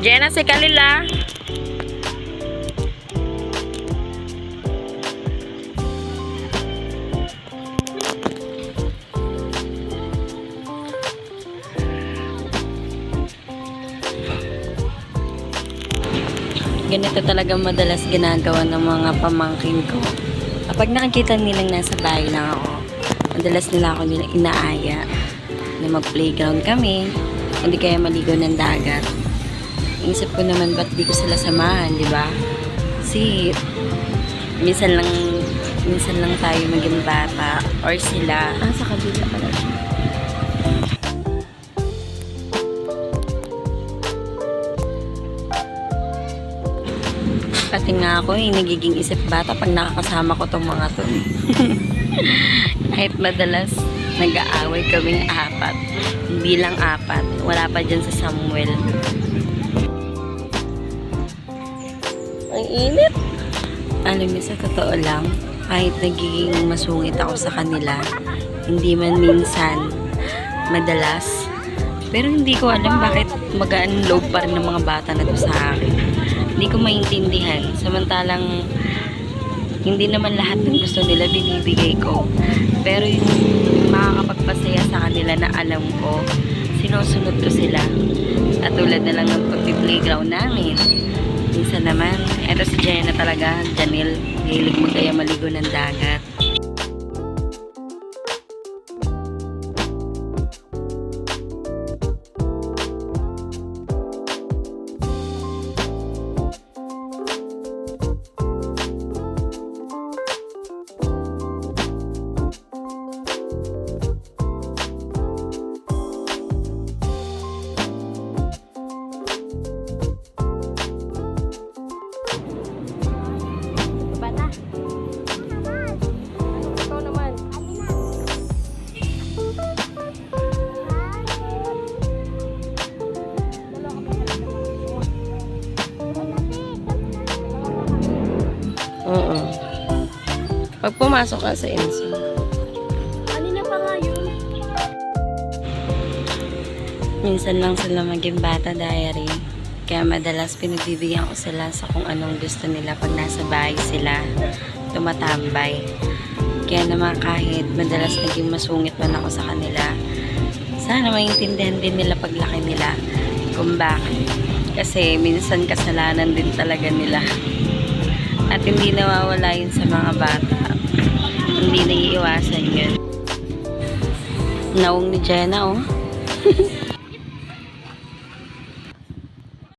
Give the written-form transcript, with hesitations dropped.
Jenna, si Kalila. Ganito talaga madalas ginagawa ng mga pamangkin ko. Kapag nakikita nilang nasa bahay lang ako, madalas nila ako inaaya na mag-playground kami, hindi kaya maligo ng dagat. Iisip ko naman, ba't di ko sila samahan, di ba? Kasi minsan lang tayo maging bata or sila. Sa kabila pala siya. Pati nga ako, nagiging isip bata pag nakakasama ko tong mga to. Kahit madalas nag-aaway kaming apat. Hindi lang apat. Wala pa dyan sa Samuel. Ang init. Alam niyo, sa totoo lang, kahit nagiging masungit ako sa kanila, hindi man minsan madalas, pero hindi ko alam bakit magaan loob pa rin ng mga bata na to sa akin. Hindi ko maintindihan. Samantalang hindi naman lahat ng gusto nila binibigay ko. Pero yung makakapagpasaya sa kanila na alam ko, sinusunod ko sila. At tulad na lang ng pag-playground namin. Minsan naman, eto si Jenna talaga, Janelle, hilig mo kaya maligo ng dagat. Pag pumasok ka sa Enso. Kanina pa nga yun. Minsan lang sila maging bata diary. Kaya madalas pinagbibigyan ko sila sa kung anong gusto nila pag nasa bahay sila. Tumatambay. Kaya naman kahit madalas naging masungit man ako sa kanila, sana maintindihan din nila paglaki nila kung bakit. Kasi minsan kasalanan din talaga nila. At hindi nawawala yun sa mga bata. Hindi naiiwasan yun. Naong ni Jenna, oh.